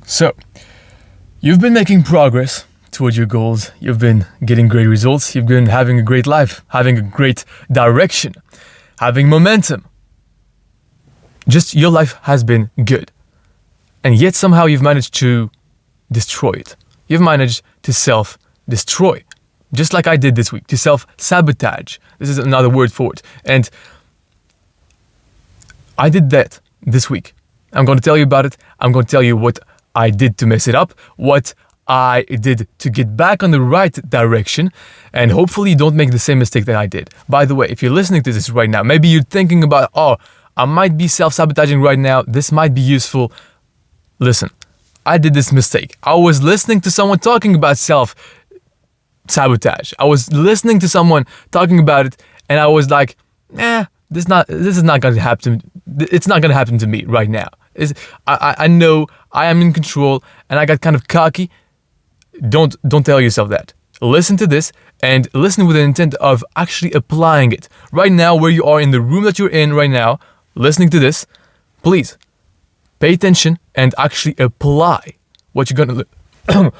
So, you've been making progress towards your goals. You've been getting great results. You've been having a great life, having a great direction, having momentum. Just your life has been good. And yet somehow you've managed to destroy it. You've managed to self-destroy. Just like I did this week, to self-sabotage. This is another word for it. And I did that this week. I'm going to tell you about it. I'm going to tell you what I did to mess it up, what I did to get back on the right direction, and hopefully you don't make the same mistake that I did. By the way, if you're listening to this right now, maybe you're thinking about, I might be self-sabotaging right now. This might be useful. Listen, I did this mistake. I was listening to someone talking about self-sabotage. I was listening to someone talking about it, and I was like, this is not going to happen. It's not going to happen to me right now. I know I am in control, and I got kind of cocky. Don't tell yourself that. Listen to this and listen with the intent of actually applying it. Right now, where you are in the room that you're in right now, listening to this, please pay attention and actually apply what you're going to learn.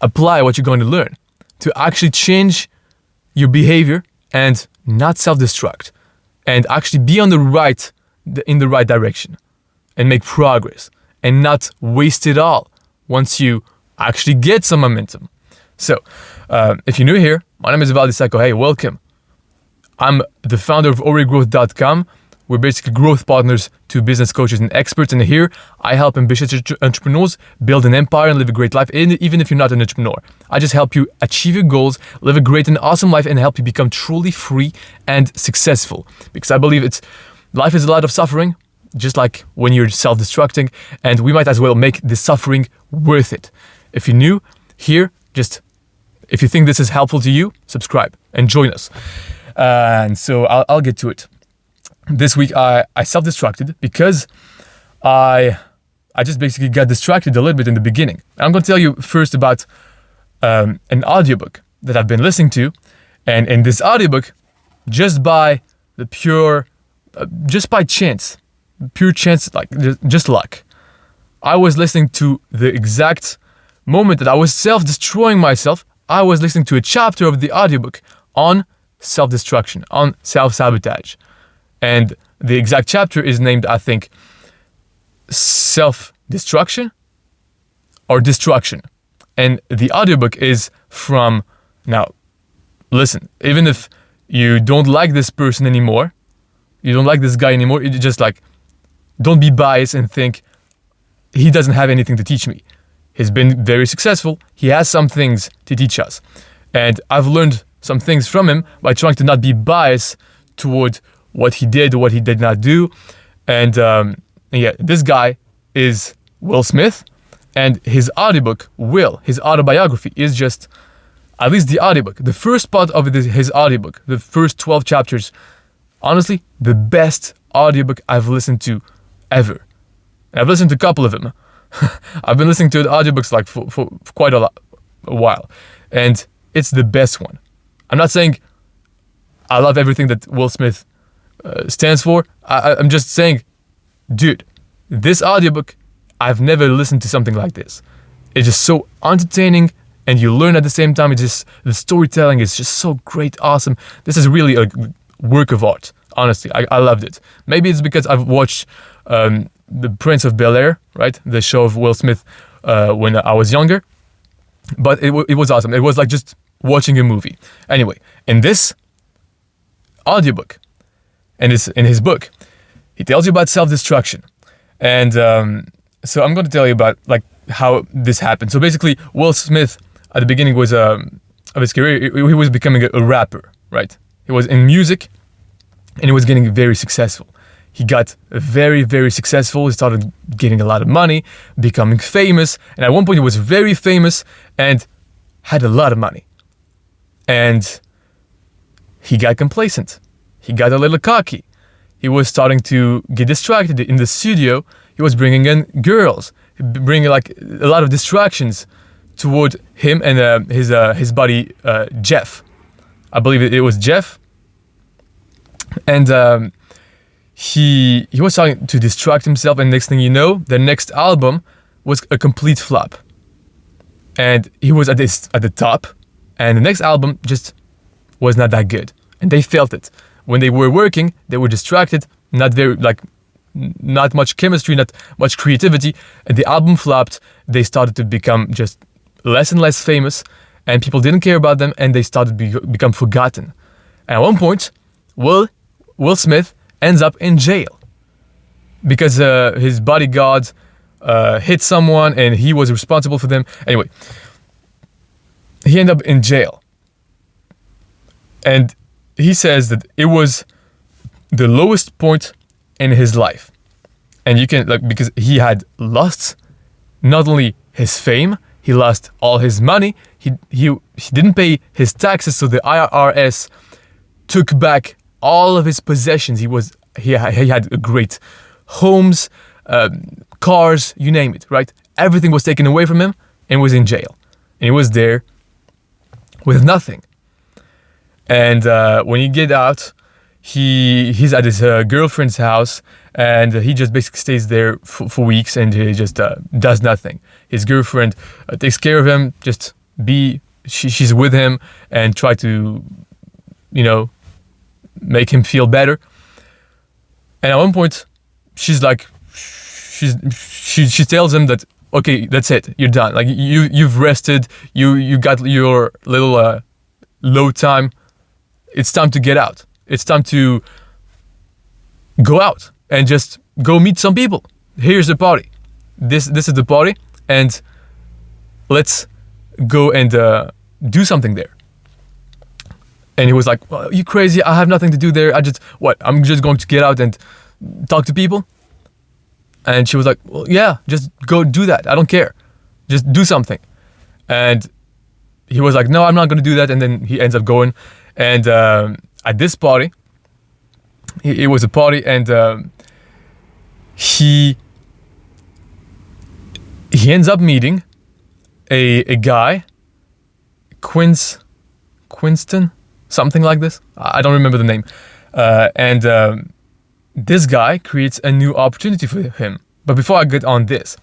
Apply what you're going to learn to actually change your behavior and not self-destruct, and actually be in the right direction and make progress and not waste it all once you actually get some momentum. So, if you're new here, my name is Ivaldi Sako. Hey, welcome. I'm the founder of OreGrowth.com. We're basically growth partners to business coaches and experts. And here, I help ambitious entrepreneurs build an empire and live a great life, even if you're not an entrepreneur. I just help you achieve your goals, live a great and awesome life, and help you become truly free and successful. Because I believe life is a lot of suffering, just like when you're self-destructing, and we might as well make the suffering worth it. If you're new here, if you think this is helpful to you, subscribe and join us. And so I'll get to it. This week I self-destructed because I just basically got distracted a little bit in the beginning. I'm going to tell you first about an audiobook that I've been listening to. And in this audiobook, just by chance, pure chance, like just luck, I was listening to the exact moment that I was self-destroying myself. I was listening to a chapter of the audiobook on self-destruction, on self-sabotage. And the exact chapter is named, I think, Self-Destruction or Destruction. And the audiobook is from, now, listen, even if you don't like this person anymore, you don't like this guy anymore, you just don't be biased and think he doesn't have anything to teach me. He's been very successful. He has some things to teach us. And I've learned some things from him by trying to not be biased toward what he did or what he did not do. And this guy is Will Smith, and his audiobook, his autobiography, is just, at least the audiobook, the first part of his audiobook, the first 12 chapters, honestly, the best audiobook I've listened to ever. And I've listened to a couple of them. I've been listening to the audiobooks for quite a while, and it's the best one. I'm not saying I love everything that Will Smith stands for. I'm just saying, dude, this audiobook, I've never listened to something like this. It's just so entertaining, and you learn at the same time. It's just, the storytelling is just so great, awesome. This is really a work of art. Honestly, I loved it. Maybe it's because I've watched The Prince of Bel-Air, right? The show of Will Smith when I was younger. But it was awesome. It was like just watching a movie. Anyway, in this audiobook, and it's in his book, he tells you about self-destruction. And so I'm going to tell you about how this happened. So basically, Will Smith at the beginning of his career, he was becoming a rapper, right? He was in music, and he was getting very successful. He got very, very successful. He started getting a lot of money, becoming famous. And at one point, he was very famous and had a lot of money. And he got complacent. He got a little cocky. He was starting to get distracted in the studio. He was bringing in girls, bringing a lot of distractions toward him and his buddy Jeff. I believe it was Jeff. And he was trying to distract himself, and next thing you know, the next album was a complete flop. And he was at the top, and the next album just was not that good. And they felt it. When they were working, they were distracted, not much chemistry, not much creativity, and the album flopped. They started to become just less and less famous, and people didn't care about them, and they started to become forgotten. And at one point, Will Smith ends up in jail because his bodyguard hit someone, and he was responsible for them. Anyway, he ended up in jail, and he says that it was the lowest point in his life. And you can, because he had lost not only his fame, he lost all his money. He didn't pay his taxes, so the IRS took back all of his possessions. He had great homes, cars, you name it, right? Everything was taken away from him, and was in jail. And he was there with nothing. And when he get out, he's at his girlfriend's house, and he just basically stays there for weeks, and he just does nothing. His girlfriend takes care of him, she's with him and try to, make him feel better. And at one point, she tells him that, okay, that's it, you're done. Like you've rested, you got your little low time. It's time to get out. It's time to go out and just go meet some people. Here's the party. This is the party, and let's go and do something there. And he was like, well, you crazy? I have nothing to do there. I'm just going to get out and talk to people? And she was like, well, yeah, just go do that. I don't care. Just do something. And he was like, no, I'm not going to do that. And then he ends up going. And at this party, it was a party, and he ends up meeting a guy, Quinston, something like this. I don't remember the name. And this guy creates a new opportunity for him. But before I get on this,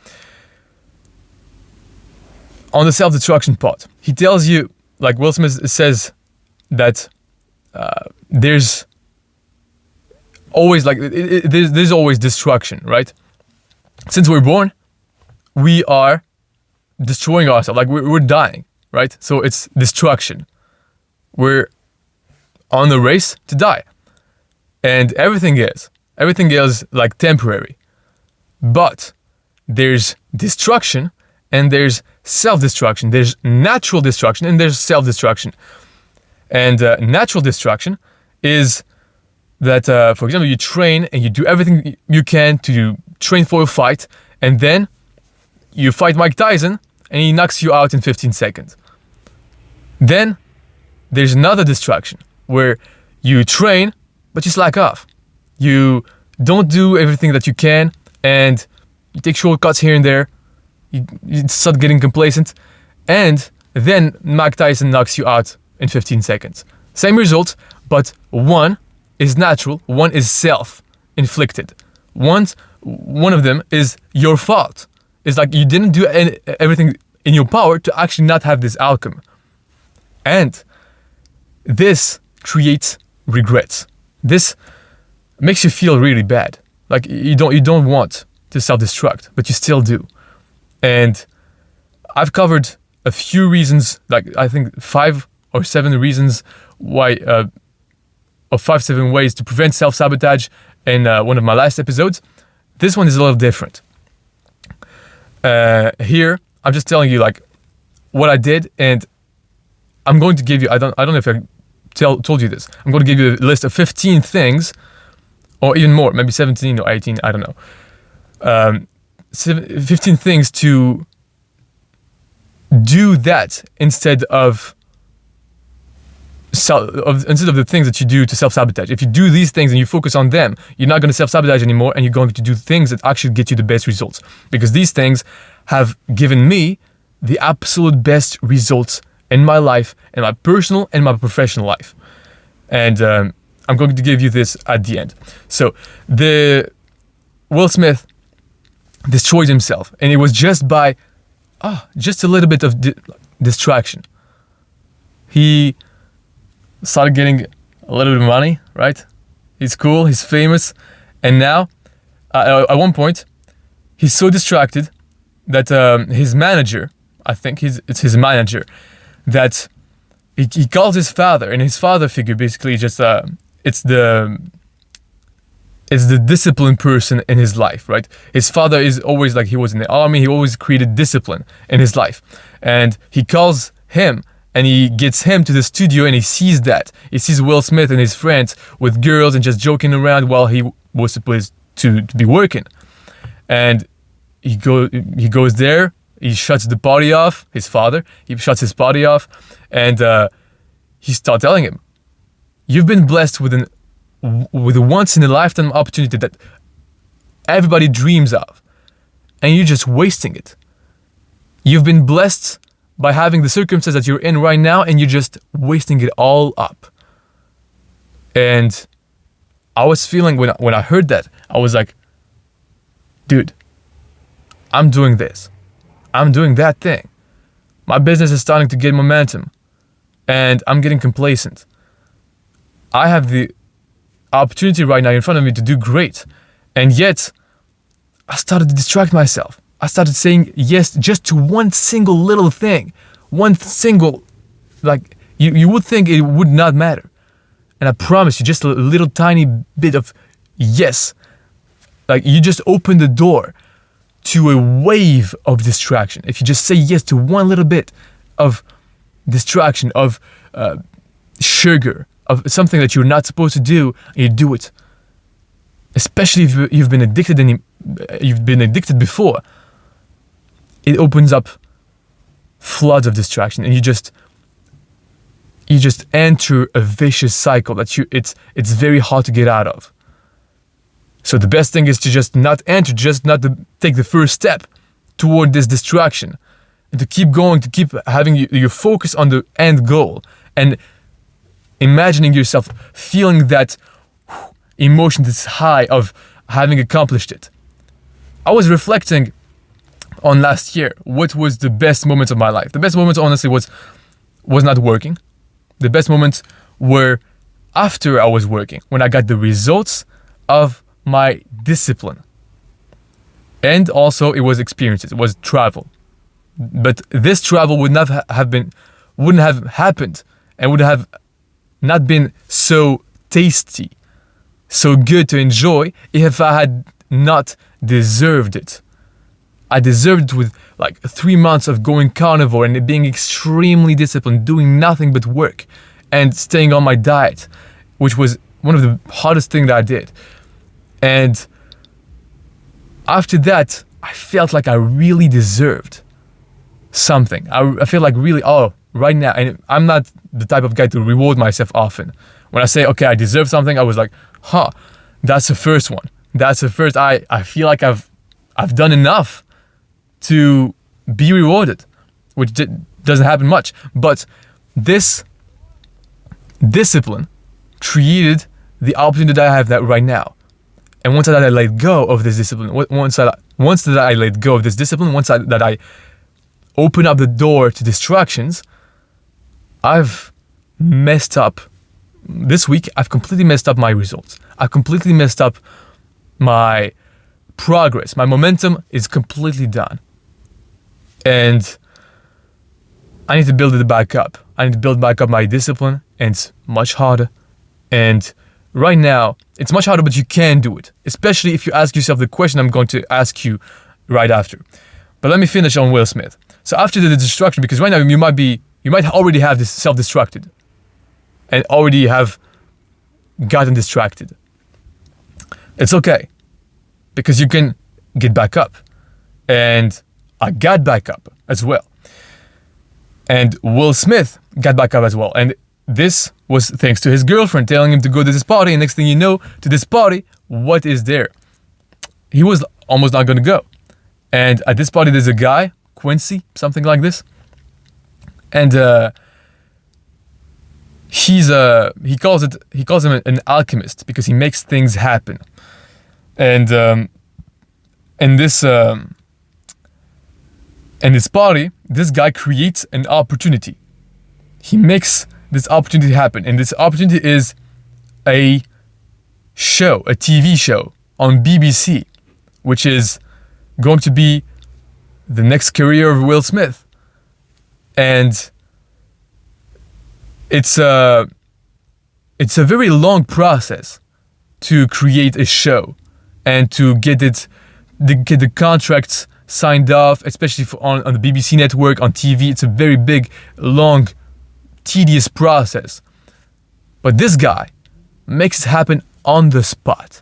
on the self-destruction part, he tells you, like Will Smith says, that there's always there's always destruction, right? Since we're born, we are destroying ourselves. Like we're dying, right? So it's destruction. We're on the race to die, and everything is like temporary. But there's destruction, and there's self-destruction. There's natural destruction, and there's self-destruction. And natural destruction is that, for example, you train and you do everything you can to train for a fight, and then you fight Mike Tyson and he knocks you out in 15 seconds. Then there's another destruction where you train, but you slack off. You don't do everything that you can, and you take shortcuts here and there. You start getting complacent, and then Mike Tyson knocks you out in 15 seconds. Same result, but one is natural, one is self-inflicted. One of them is your fault. It's like you didn't do everything in your power to actually not have this outcome. And this creates regrets. This makes you feel really bad. Like you don't want to self-destruct, but you still do. And I've covered a few reasons, like I think 5 or 7 reasons why, or 5-7 ways to prevent self-sabotage in one of my last episodes. This one is a little different. Here, I'm just telling you like what I did, and I'm going to give you, I don't know if I told you this, I'm going to give you a list of 15 things, or even more, maybe 17 or 18, I don't know. 15 things to do that instead of the things that you do to self-sabotage. If you do these things and you focus on them, you're not going to self-sabotage anymore, and you're going to do things that actually get you the best results. Because these things have given me the absolute best results in my life, in my personal and my professional life. And I'm going to give you this at the end. So the Will Smith destroyed himself, and it was just by just a little bit of distraction. He started getting a little bit of money, right? He's cool, he's famous, and now at one point he's so distracted that his manager, I think it's his manager, that he calls his father, and his father figure basically just it's the disciplined person in his life, right? His father is always like, he was in the army, he always created discipline in his life. And he calls him and he gets him to the studio, and he sees that. He sees Will Smith and his friends with girls and just joking around while he was supposed to be working. And he goes there, he shuts the party off, his father, he shuts his party off, and he starts telling him, you've been blessed with a once-in-a-lifetime opportunity that everybody dreams of, and you're just wasting it. You've been blessed by having the circumstance that you're in right now, and you're just wasting it all up. And I was feeling, when I heard that, I was like, dude, I'm doing this. I'm doing that thing. My business is starting to get momentum, and I'm getting complacent. I have the opportunity right now in front of me to do great, and yet I started to distract myself. I started saying yes just to one single little thing, one single, like, you would think it would not matter, and I promise you, just a little tiny bit of yes, like, you just open the door to a wave of distraction. If you just say yes to one little bit of distraction, of sugar, of something that you're not supposed to do, and you do it. Especially if you've been addicted and you've been addicted before, it opens up floods of distraction, and you just enter a vicious cycle that it's very hard to get out of. So the best thing is to just not enter, just not to take the first step toward this distraction, and to keep going, to keep having your focus on the end goal, and imagining yourself feeling that emotion, this high of having accomplished it. I was reflecting on last year, what was the best moments of my life. The best moments, honestly, was not working. The best moments were after I was working, when I got the results of my discipline. And also it was experiences, it was travel. But this travel wouldn't have happened, and would have not been so tasty, so good to enjoy, if I had not deserved it. I deserved it with like 3 months of going carnivore and being extremely disciplined, doing nothing but work and staying on my diet, which was one of the hardest things that I did. And after that, I felt like I really deserved something. I feel like really, right now, and I'm not the type of guy to reward myself often. When I say, okay, I deserve something, I was like, that's the first one. That's the first, I feel like I've done enough to be rewarded, which doesn't happen much. But this discipline created the opportunity that I have that right now. And once that I let go of this discipline, once that I let go of this discipline, that I open up the door to distractions, I've messed up. This week, I've completely messed up my results. I've completely messed up my progress. My momentum is completely done. And I need to build it back up. I need to build back up my discipline, and it's much harder. And right now, it's much harder, but you can do it. Especially if you ask yourself the question I'm going to ask you right after. But let me finish on Will Smith. So after the distraction, because right now you might already have this self-destructed and already have gotten distracted. It's okay, because you can get back up. And I got back up as well. And Will Smith got back up as well. And this was thanks to his girlfriend telling him to go to this party. And next thing you know, to this party, what is there? He was almost not going to go. And at this party, there's a guy, Quincy, something like this. And he calls him an alchemist because he makes things happen. And in this party, this guy creates an opportunity. He makes this opportunity happen, and this opportunity is a TV show on BBC, which is going to be the next career of Will Smith. And it's a very long process to create a show and to get the contracts signed off, especially on the BBC network, on TV. It's a very big, long, tedious process. But this guy makes it happen on the spot.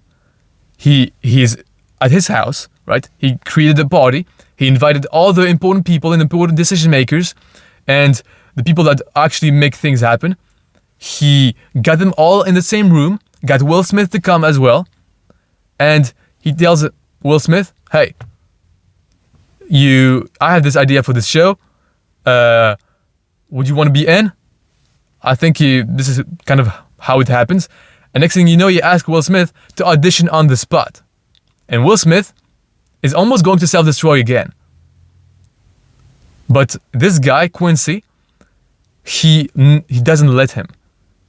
He's at his house, right? He created a party. He invited all the important people and important decision makers and the people that actually make things happen. He got them all in the same room, got Will Smith to come as well, and he tells Will Smith, hey, I have this idea for this show. Would you want to be in? I think this is kind of how it happens. And next thing you know, you ask Will Smith to audition on the spot. And Will Smith is almost going to self-destroy again. But this guy, Quincy, he doesn't let him.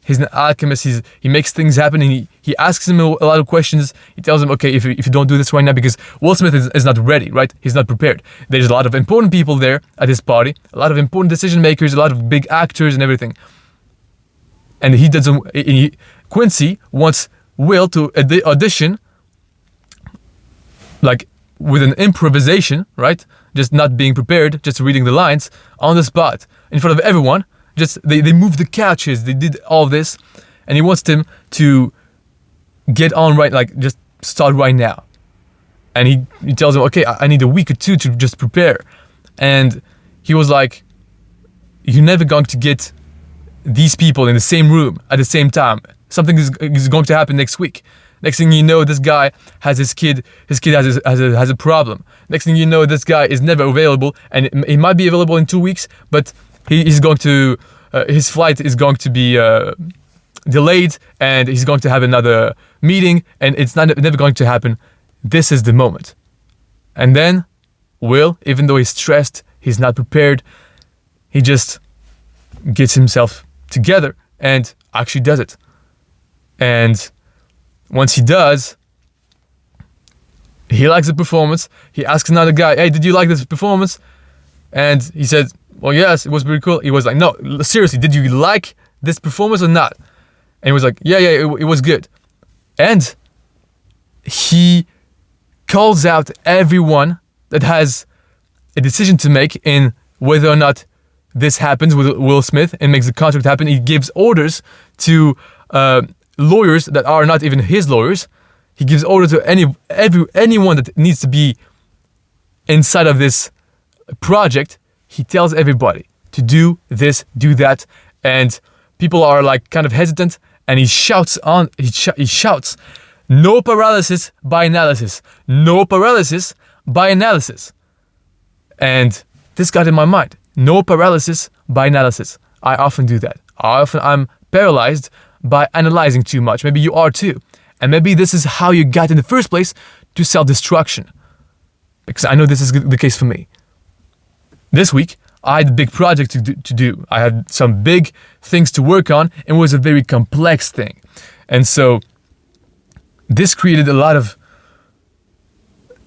He's an alchemist. He makes things happen, and he asks him a lot of questions. He tells him, okay, if you don't do this right now, because Will Smith is not ready, right? He's not prepared. There's a lot of important people there at his party, a lot of important decision makers, a lot of big actors and everything. And Quincy wants Will to audition, like with an improvisation, right? Just not being prepared, just reading the lines on the spot in front of everyone. Just they moved the couches, they did all this, and he wants them to get on right, like just start right now. And he tells him, okay, I need a week or two to just prepare. And he was like, you're never going to get these people in the same room at the same time. Something is going to happen next week. Next thing you know, this guy has his kid has a problem. Next thing you know, this guy is never available, and he might be available in 2 weeks, but he's going to his flight is going to be delayed, and he's going to have another meeting, and it's never going to happen. This is the moment. And then Will, even though he's stressed, he's not prepared, he just gets himself together and actually does it. And once he does, he likes the performance. He asks another guy, hey, did you like this performance? And he said, well, yes, it was pretty cool. He was like, no, seriously, did you like this performance or not? And he was like, yeah, it was good. And he calls out everyone that has a decision to make in whether or not this happens with Will Smith and makes the contract happen. He gives orders to lawyers that are not even his lawyers. He gives orders to anyone that needs to be inside of this project. He tells everybody to do this, do that, and people are like kind of hesitant, and he shouts, no paralysis by analysis. No paralysis by analysis. And this got in my mind. No paralysis by analysis. I often do that. I'm paralyzed by analyzing too much. Maybe you are too. And maybe this is how you got in the first place to self-destruction. Because I know this is the case for me. This week, I had a big project to do. I had some big things to work on, and it was a very complex thing. And so this created a lot of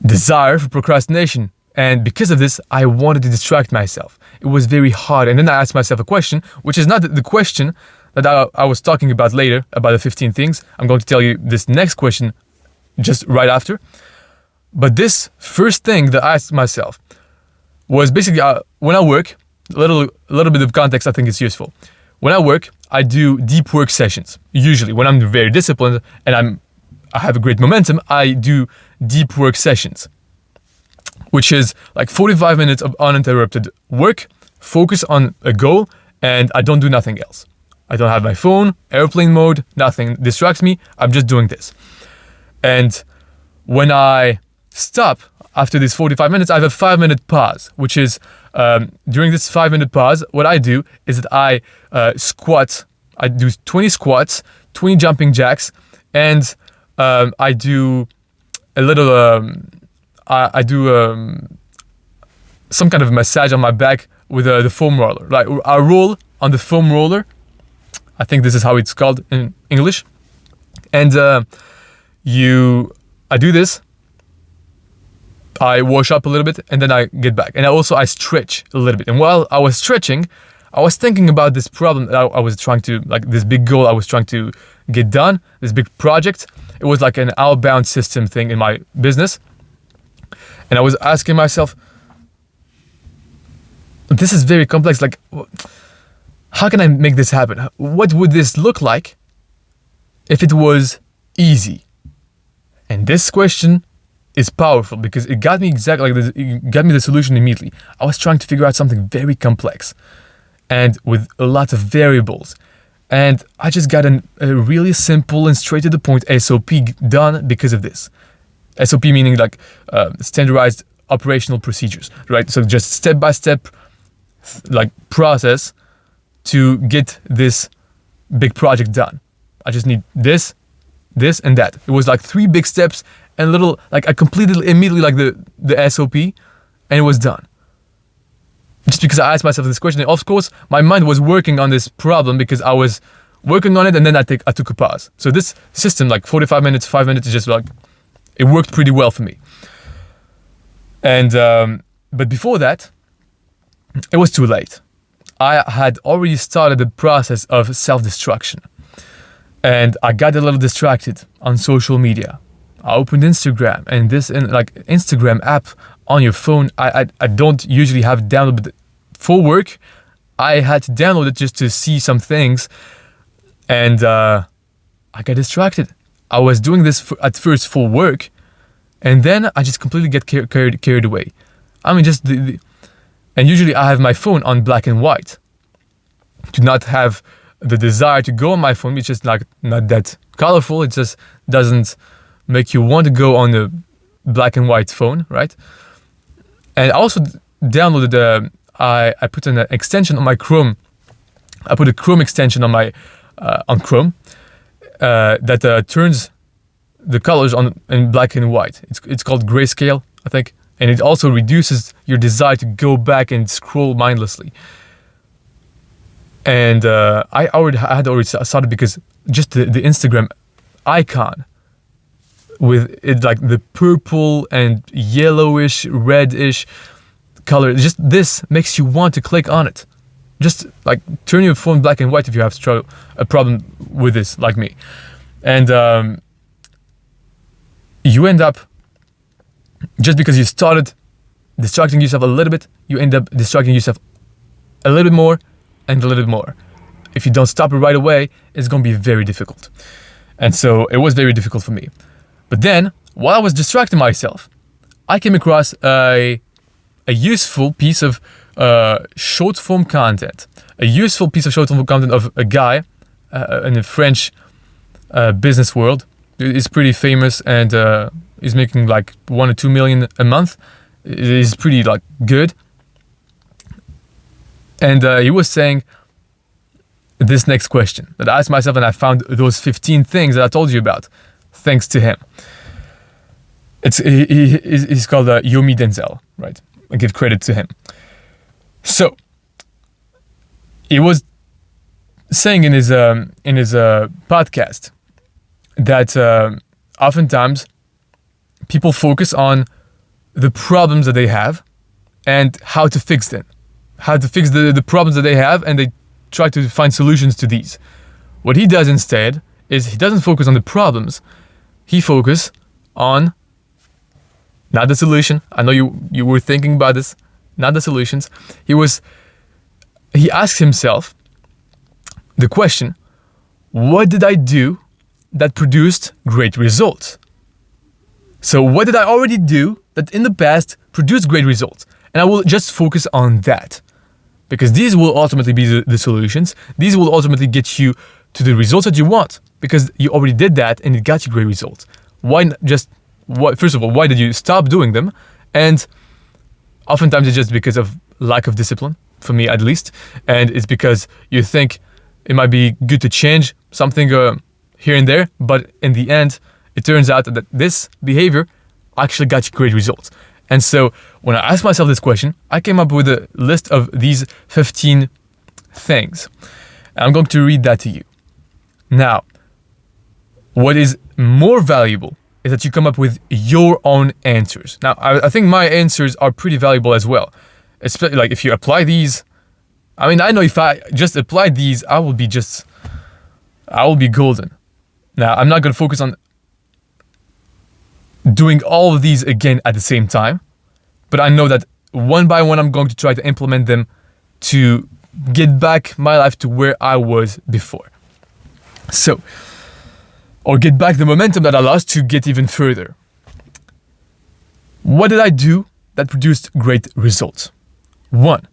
desire for procrastination. And because of this, I wanted to distract myself. It was very hard. And then I asked myself a question, which is not the question that I was talking about later, about the 15 things. I'm going to tell you this next question just right after. But this first thing that I asked myself was basically when I work, a little bit of context I think is useful. When I work, I do deep work sessions. Usually, when I'm very disciplined and I have a great momentum, I do deep work sessions, which is like 45 minutes of uninterrupted work, focus on a goal, and I don't do nothing else. I don't have my phone, airplane mode, nothing distracts me. I'm just doing this. And when I stop after these 45 minutes, I have a 5-minute pause, which is during this 5-minute pause, what I do is that I squat. I do 20 squats, 20 jumping jacks, and I do a little, I do some kind of massage on my back with the foam roller. Like I roll on the foam roller. I think this is how it's called in English. And I do this. I wash up a little bit and then I get back. And I stretch a little bit. And while I was stretching, I was thinking about this problem that I was trying to, like this big goal I was trying to get done, this big project. It was like an outbound system thing in my business. And I was asking myself, this is very complex. Like, how can I make this happen? What would this look like if it was easy? And this question is powerful because it got me exactly like this. It got me the solution immediately. I was trying to figure out something very complex and with a lot of variables. And I just got a really simple and straight to the point SOP done because of this. SOP meaning like standardized operational procedures, right? So just step by step like process to get this big project done. I just need this, and that. It was like 3 big steps and little, like I completed immediately like the SOP and it was done. Just because I asked myself this question. And of course, my mind was working on this problem because I was working on it and then I took a pause. So this system, like 45 minutes, 5 minutes, is just like, it worked pretty well for me. And, but before that, it was too late. I had already started the process of self-destruction. And I got a little distracted on social media. I opened Instagram, and this like Instagram app on your phone, I don't usually have downloaded, but for work, I had to download it just to see some things. And I got distracted. I was doing this at first for work, and then I just completely get carried away. I mean, just and usually I have my phone on black and white. To not have the desire to go on my phone, it's just like not that colorful. It just doesn't make you want to go on the black and white phone, right? And I also downloaded I put an extension on my Chrome. I put a Chrome extension on my on Chrome that turns the colors on in black and white. It's called grayscale, I think, and it also reduces your desire to go back and scroll mindlessly. And I had already started because just the Instagram icon with it like the purple and yellowish, reddish color, just this makes you want to click on it. Just like turn your phone black and white if you have a problem with this, like me. And you end up, just because you started distracting yourself a little bit, you end up distracting yourself a little bit more and a little bit more. If you don't stop it right away, it's going to be very difficult. And so it was very difficult for me. But then, while I was distracting myself, I came across a useful piece of short form content. A useful piece of short form content of a guy in the French business world. He's pretty famous and he's making like 1 or 2 million a month. He's pretty like good. And he was saying this next question that I asked myself, and I found those 15 things that I told you about, thanks to him. He's called Yomi Denzel, right? I give credit to him. So he was saying in his podcast that oftentimes people focus on the problems that they have and how to fix them. How to fix the problems that they have, and they try to find solutions to these. What he does instead is he doesn't focus on the problems. He focuses on not the solution. I know you were thinking about this. Not the solutions. He asked himself the question, what did I do that produced great results? So what did I already do that in the past produced great results? And I will just focus on that. Because these will ultimately be the solutions. These will ultimately get you to the results that you want. Because you already did that and it got you great results. First of all, why did you stop doing them? And oftentimes it's just because of lack of discipline, for me at least. And it's because you think It might be good to change something here and there, but in the end, it turns out that this behavior actually got you great results. And so when I asked myself this question, I came up with a list of these 15 things. And I'm going to read that to you. Now, what is more valuable is that you come up with your own answers. Now, I think my answers are pretty valuable as well. Especially like if you apply these, I mean, I know if I just applied these, I will be golden. Now, I'm not going to focus on doing all of these again at the same time, but I know that one by one, I'm going to try to implement them to get back my life to where I was before. So, or get back the momentum that I lost to get even further. What did I do that produced great results? 1.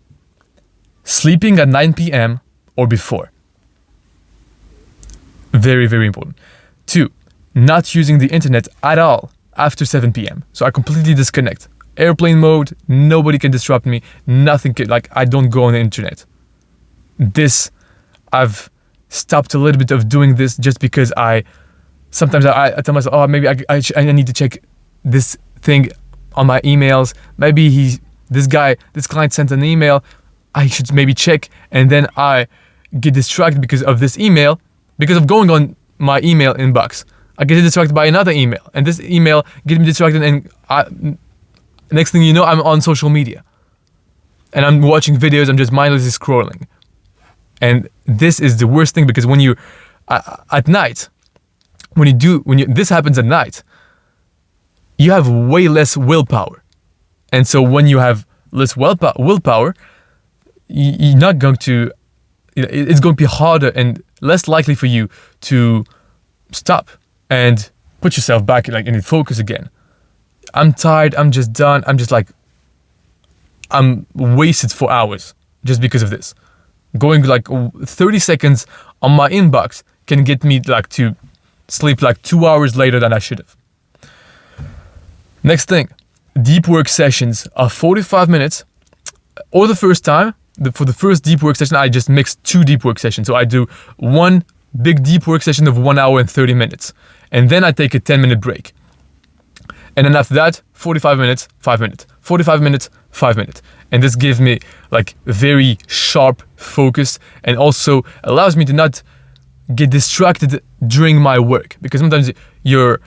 Sleeping at 9 p.m. or before. Very, very important. 2. Not using the internet at all after 7 p.m. So I completely disconnect. Airplane mode, nobody can disrupt me, nothing can, like I don't go on the internet. This, I've stopped a little bit of doing this just because sometimes I tell myself, oh, maybe I need to check this thing on my emails. Maybe this client sent an email, I should maybe check, and then I get distracted because of this email, because of going on my email inbox. I get distracted by another email, and this email gets me distracted, and next thing you know, I'm on social media. And I'm watching videos, I'm just mindlessly scrolling. And this is the worst thing, because when you, at night, this happens at night, you have way less willpower. And so when you have less willpower, you're not going to, it's going to be harder and less likely for you to stop and put yourself back in focus again. I'm tired, I'm just done, I'm wasted for hours just because of this. Going 30 seconds on my inbox can get me to sleep 2 hours later than I should have. Next thing, deep work sessions are 45 minutes, or the first time, for the first deep work session, I just mix 2 deep work sessions. So I do one big deep work session of 1 hour and 30 minutes. And then I take a 10-minute break. And then after that, 45 minutes, 5 minutes. 45 minutes, 5 minutes. And this gives me very sharp focus, and also allows me to not get distracted during my work. Because sometimes you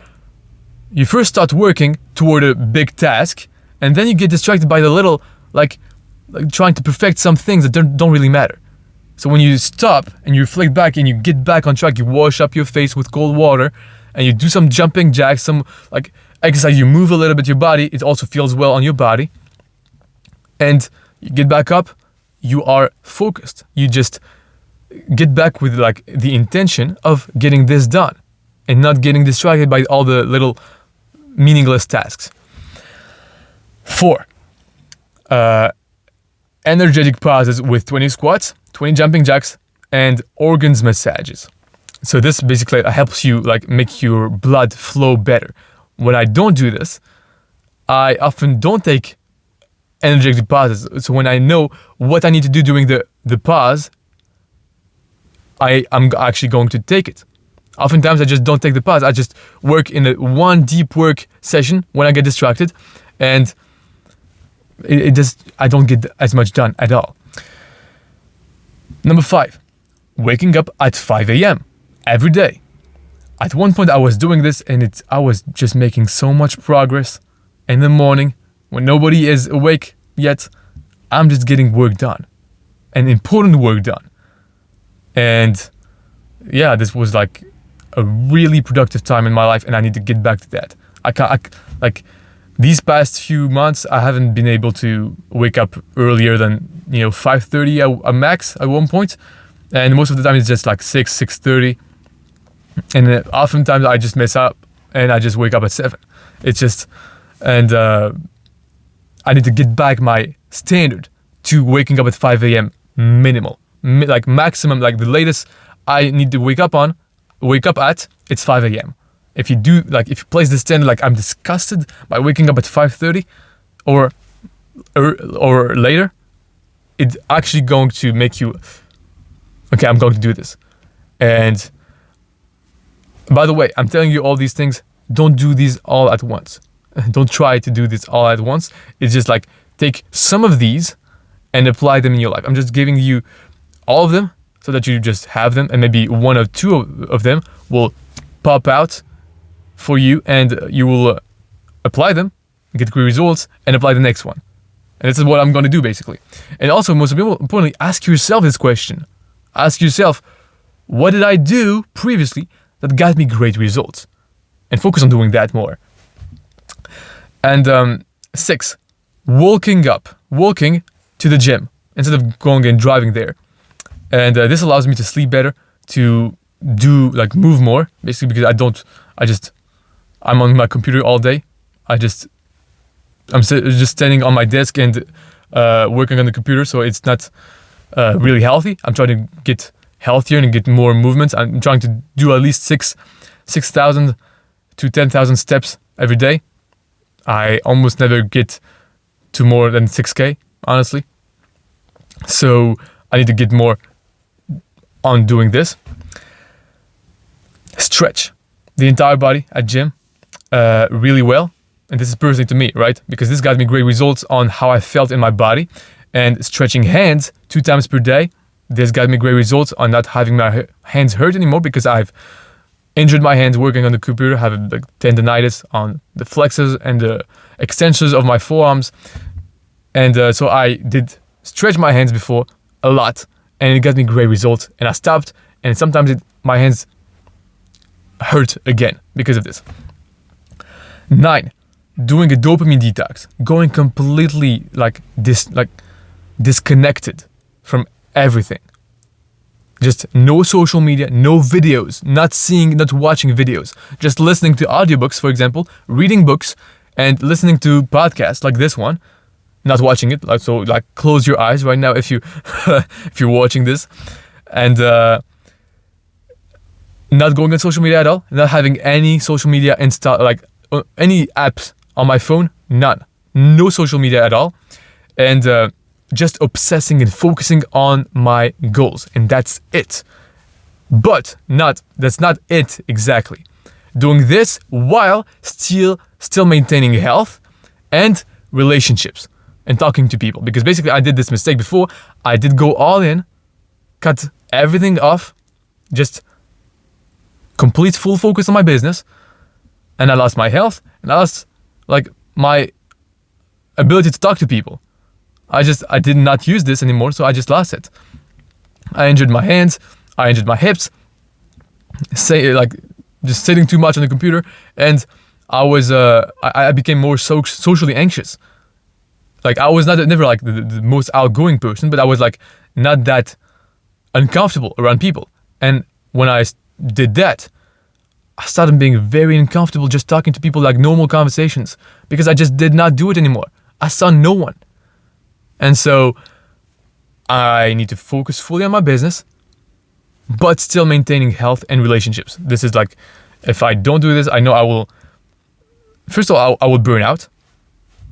first start working toward a big task, and then you get distracted by the little, trying to perfect some things that don't really matter. So when you stop and you reflect back and you get back on track, you wash up your face with cold water and you do some jumping jacks, some exercise, you move a little bit your body, it also feels well on your body. And you get back up, you are focused. You just get back with the intention of getting this done and not getting distracted by all the little meaningless tasks. 4. Energetic pauses with 20 squats, 20 jumping jacks, and organs massages. So this basically helps you make your blood flow better. When I don't do this, I often don't take energetic pauses. So when I know what I need to do during the pause, I'm actually going to take it. Oftentimes I just don't take the pause. I just work in one deep work session when I get distracted, and I don't get as much done at all. Number 5, waking up at 5 a.m. every day. At one point I was doing this, and I was just making so much progress. In the morning, when nobody is awake yet, I'm just getting work done, and important work done. And yeah, this was a really productive time in my life, and I need to get back to that. These past few months, I haven't been able to wake up earlier than 5:30 a max at one point, and most of the time it's just 6:30, and oftentimes I just mess up and I just wake up at 7. It's just, and I need to get back my standard to waking up at 5 a.m. minimal, maximum, the latest I need to wake up at, it's 5 a.m. If you do, if you place the standard, I'm disgusted by waking up at 5:30 or later, it's actually going to make you okay, I'm going to do this. And by the way, I'm telling you all these things. Don't do these all at once. Don't try to do this all at once. It's just like take some of these and apply them in your life. I'm just giving you all of them so that you just have them, and maybe one or two of them will pop out for you, and you will apply them, get great results, and apply the next one. And this is what I'm going to do basically. And also, most importantly, ask yourself this question. Ask yourself, what did I do previously that got me great results? And focus on doing that more. And 6, walking to the gym instead of going and driving there. And this allows me to sleep better, to move more, basically, because I'm on my computer all day. I'm just standing on my desk and working on the computer, so it's not really healthy. I'm trying to get healthier and get more movements. I'm trying to do at least 6,000 to 10,000 steps every day. I almost never get to more than 6K, honestly. So I need to get more on doing this. Stretch the entire body at gym really well. And this is personally to me, right? Because this got me great results on how I felt in my body. And stretching hands 2 times per day, this got me great results on not having my hands hurt anymore, because I've injured my hands working on the computer, having tendonitis on the flexors and the extensions of my forearms. And so I did stretch my hands before a lot, and it got me great results. And I stopped, and sometimes my hands hurt again because of this. 9, doing a dopamine detox, going completely disconnected from everything. Just no social media, no videos, not watching videos, just listening to audiobooks, for example, reading books and listening to podcasts like this one, not watching it. So close your eyes right now if you're watching this, and not going on social media at all, not having any social media any apps on my phone, none, no social media at all, and just obsessing and focusing on my goals, and that's it. But that's not it exactly. Doing this while still maintaining health and relationships and talking to people, because basically I did this mistake before. I did go all in, cut everything off, just complete full focus on my business, and I lost my health, and I lost my ability to talk to people. I did not use this anymore, so I just lost it. I injured my hands, I injured my hips, just sitting too much on the computer, and I became more socially anxious. I was never the most outgoing person, but I was not that uncomfortable around people. And when I did that, I started being very uncomfortable just talking to people, normal conversations, because I just did not do it anymore. I saw no one. And so I need to focus fully on my business, but still maintaining health and relationships. This is if I don't do this, I know I will, first of all, I will burn out.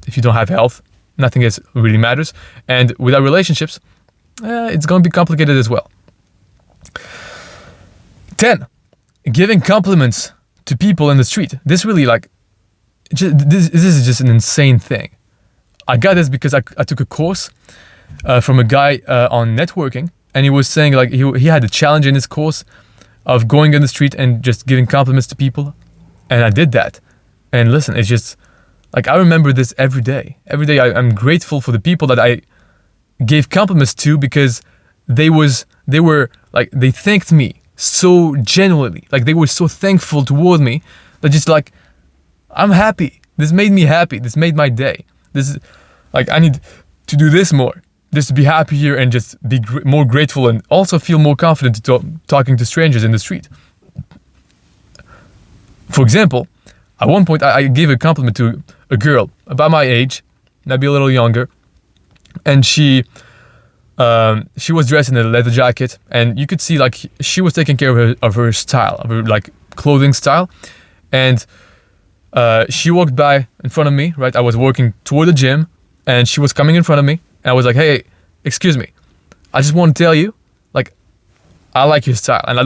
If you don't have health, nothing else really matters. And without relationships, it's going to be complicated as well. 10, giving compliments to people in the street. This really this is just an insane thing. I got this because I took a course from a guy on networking, and he was saying he had a challenge in his course of going on the street and just giving compliments to people, and I did that. And listen, it's just I remember this every day. Every day I'm grateful for the people that I gave compliments to, because they thanked me so genuinely. They were so thankful toward me that just I'm happy. This made me happy. This made my day. This is I need to do this more, just to be happier and just be more grateful, and also feel more confident talking to strangers in the street. For example, at one point I gave a compliment to a girl about my age, maybe a little younger, and she was dressed in a leather jacket, and you could see she was taking care of her style, of her clothing style, and she walked by in front of me, right? I was walking toward the gym, and she was coming in front of me, and I was like, hey, excuse me. I just want to tell you, I like your style. And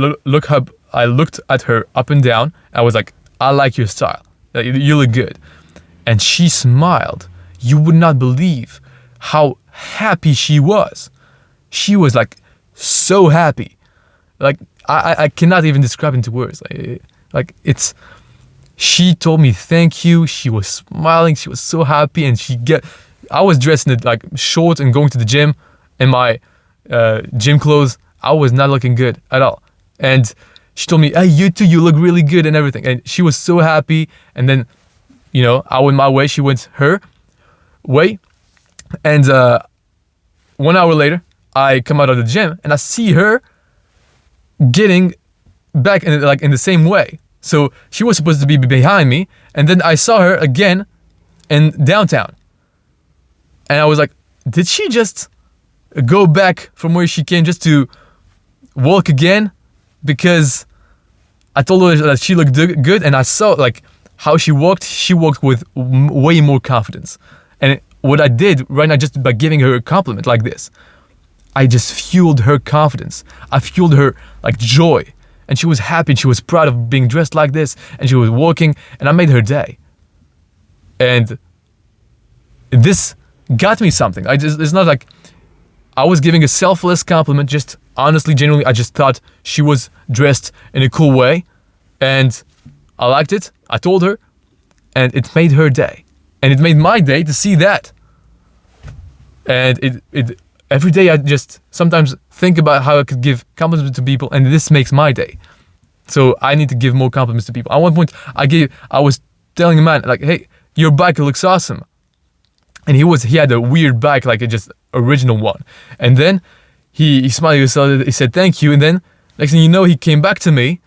I looked at her up and down. I was like, I like your style. You look good. And she smiled. You would not believe how happy she was. She was like so happy. Like I cannot even describe it into words. She told me thank you. She was smiling. She was so happy. And I was dressed in like shorts and going to the gym in my gym clothes. I was not looking good at all. And she told me, hey, you too, you look really good and everything. And she was so happy. And then, I went my way. She went her way. And 1 hour later, I come out of the gym and I see her getting back in the same way. So she was supposed to be behind me. And then I saw her again in downtown. And I was like, did she just go back from where she came just to walk again? Because I told her that she looked good, and I saw like how she walked with way more confidence. And what I did right now, just by giving her a compliment like this, I just fueled her confidence. I fueled her like joy, and she was happy and she was proud of being dressed like this, and she was walking, and I made her day. And this got me something. It's not like I was giving a selfless compliment, just honestly, genuinely, I just thought she was dressed in a cool way, and I liked it. I told her, and it made her day, and it made my day to see that. And it every day I just sometimes think about how I could give compliments to people, and this makes my day. So I need to give more compliments to people. At one point, I was telling a man like, "Hey, your bike looks awesome," and he had a weird bike, like a just original one, and then. He smiled, he said thank you, and then next thing you know, he came back to me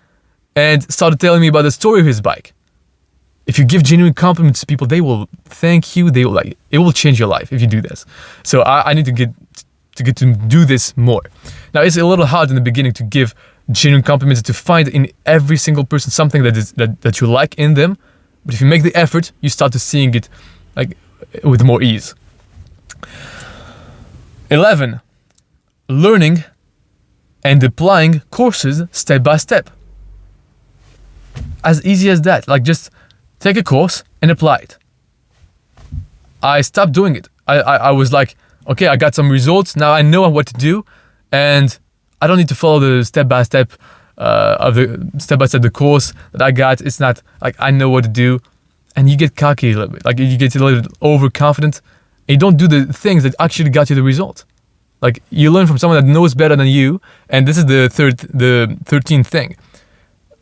and started telling me about the story of his bike. If you give genuine compliments to people, they will thank you. It will change your life if you do this. So I need to get to do this more. Now it's a little hard in the beginning to give genuine compliments, to find in every single person something that you like in them. But if you make the effort, you start to seeing it like with more ease. 11. Learning and applying courses step by step. As easy as that. Like just take a course and apply it. I stopped doing it. I was like, okay, I got some results. Now I know what to do, and I don't need to follow the step by step the course that I got. It's not like I know what to do, and you get cocky a little bit. Like you get a little bit overconfident, and you don't do the things that actually got you the result. Like you learn from someone that knows better than you, and this is the 13th thing.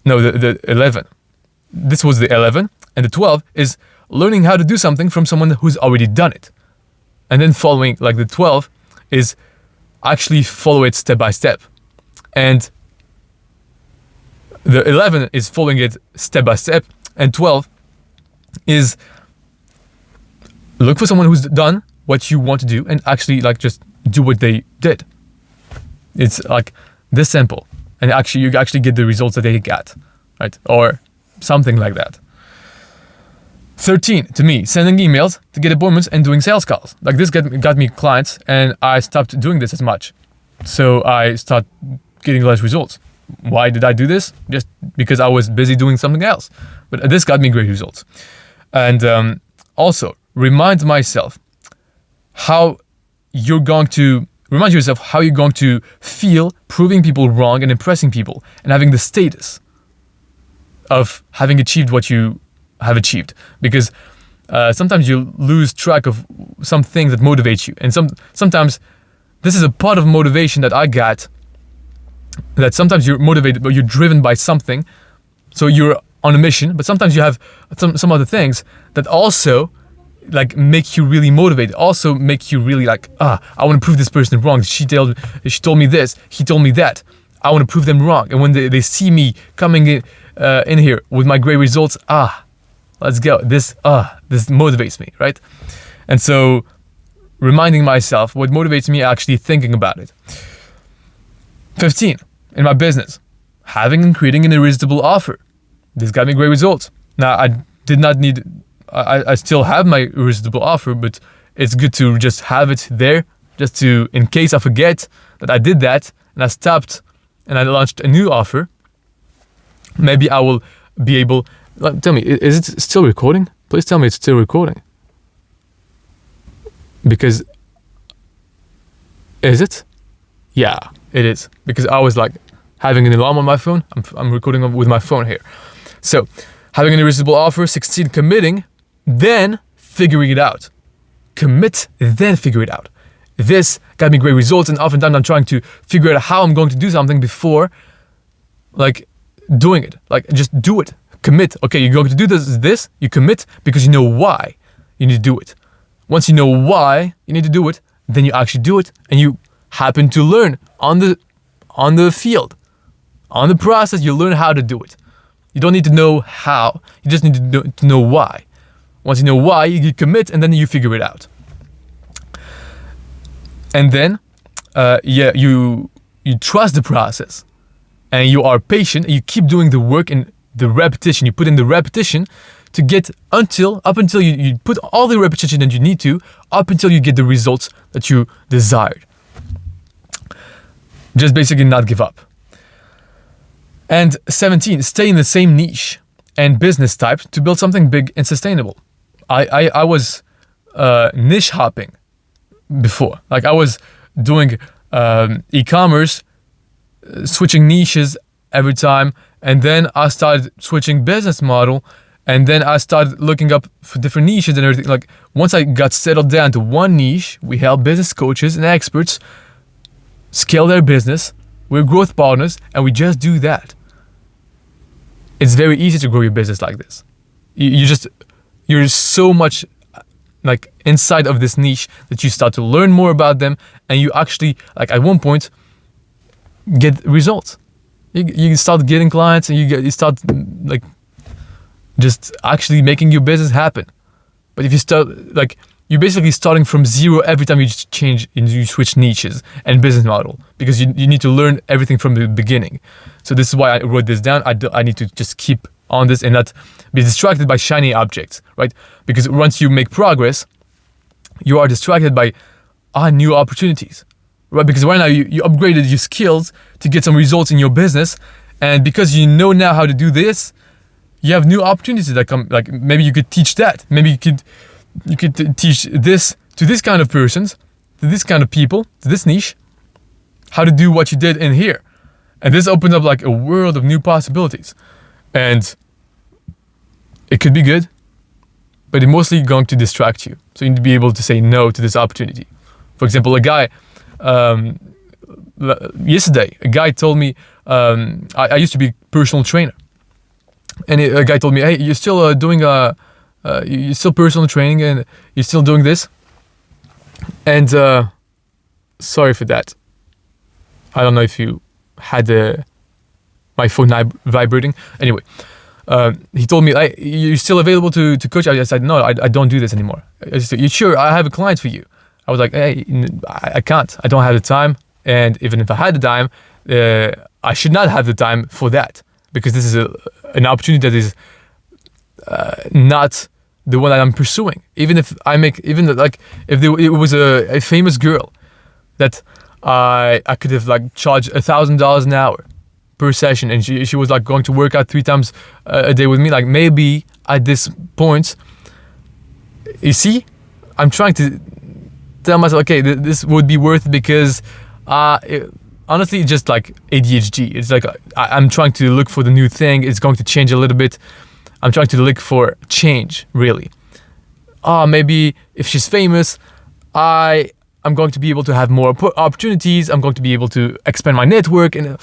No, the 11. This was the 11, and the 12 is learning how to do something from someone who's already done it. And then following, like the 12 is actually follow it step by step. And the 11 is following it step by step, and 12 is look for someone who's done what you want to do and actually like just do what they did. It's like this simple, and actually you actually get the results that they got, right? Or something like that. 13, to me, sending emails to get appointments and doing sales calls. Like this got me clients, and I stopped doing this as much. So I started getting less results. Why did I do this? Just because I was busy doing something else. But this got me great results. And also, remind yourself how you're going to feel proving people wrong and impressing people and having the status of having achieved what you have achieved. Because sometimes you lose track of some things that motivate you. And sometimes this is a part of motivation that I got, that sometimes you're motivated, but you're driven by something. So you're on a mission, but sometimes you have some other things that also like make you really motivated, also make you really like, I want to prove this person wrong. She told me this, he told me that. I want to prove them wrong. And when they see me coming in here with my great results, let's go. This motivates me, right? And so reminding myself what motivates me, actually thinking about it. 15, in my business, having and creating an irresistible offer. This got me great results. Now, I still have my irresistible offer, but it's good to just have it there, just to, in case I forget that I did that, and I stopped and I launched a new offer, maybe I will be able. Tell me, is it still recording? Please tell me it's still recording. Because, is it? Yeah, it is. Because I was like having an alarm on my phone. I'm recording with my phone here. So, having an irresistible offer, succeed committing, then figuring it out. Commit, then figure it out. This got me great results, and oftentimes I'm trying to figure out how I'm going to do something before, like, doing it. Like, just do it. Commit. Okay, you're going to do this, you commit because you know why you need to do it. Once you know why you need to do it, then you actually do it, and you happen to learn on the field, on the process, you learn how to do it. You don't need to know how, you just need to know why. Once you know why, you commit, and then you figure it out. And then, you trust the process, and you are patient, and you keep doing the work and the repetition. You put in the repetition to get up until you put all the repetition that you need to, up until you get the results that you desired. Just basically not give up. And 17, stay in the same niche and business type to build something big and sustainable. I was niche hopping before. Like I was doing e-commerce, switching niches every time, and then I started switching business model, and then I started looking up for different niches and everything. Like once I got settled down to one niche, we help business coaches and experts scale their business. We're growth partners, and we just do that. It's very easy to grow your business like this. You're so much like inside of this niche that you start to learn more about them, and you actually, like at one point, get results. You start getting clients, and you start like just actually making your business happen. But if you start like, you're basically starting from zero every time you just change and you switch niches and business model, because you need to learn everything from the beginning. So this is why I wrote this down. I need to just keep on this and not be distracted by shiny objects, right? Because once you make progress, you are distracted by new opportunities, right? Because right now you upgraded your skills to get some results in your business, and because you know now how to do this, you have new opportunities that come. Like maybe you could teach that. Maybe you could teach this to this kind of persons, to this kind of people, to this niche, how to do what you did in here. And this opens up like a world of new possibilities. And it could be good, but it's mostly going to distract you. So you need to be able to say no to this opportunity. For example, a guy, yesterday, a guy told me, I used to be a personal trainer. And a guy told me, hey, you're still you're still personal training and you're still doing this? And sorry for that. I don't know if you had my phone vibrating. Anyway, he told me, hey, you're still available to coach? I said, no, I don't do this anymore. I said, you sure? I have a client for you. I was like, hey, I can't. I don't have the time. And even if I had the time, I should not have the time for that, because this is an opportunity that is not the one that I'm pursuing. Even if it was a famous girl that I could have like charged $1,000 an hour per session, and she was like going to work out 3 times a day with me. Like maybe at this point, you see, I'm trying to tell myself, okay, this would be worth it, because honestly, it's just like ADHD. It's like I'm trying to look for the new thing. It's going to change a little bit. I'm trying to look for change, really. Maybe if she's famous, I'm going to be able to have more opportunities. I'm going to be able to expand my network. And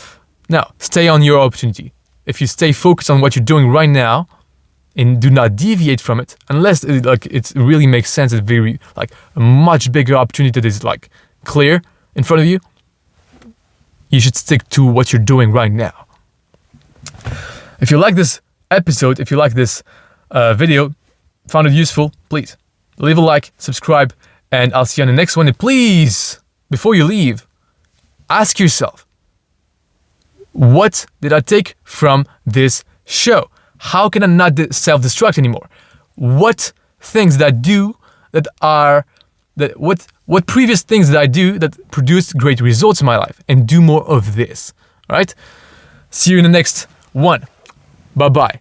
no, stay on your opportunity. If you stay focused on what you're doing right now and do not deviate from it, unless it really makes sense, it's very like a much bigger opportunity that is like clear in front of you, you should stick to what you're doing right now. If you like this episode, if you like this video, found it useful, please leave a like, subscribe, and I'll see you on the next one. And please, before you leave, ask yourself, what did I take from this show? How can I not self-destruct anymore? What things that I do what previous things that I do that produced great results in my life, and do more of this, All right? See you in the next one. Bye-bye.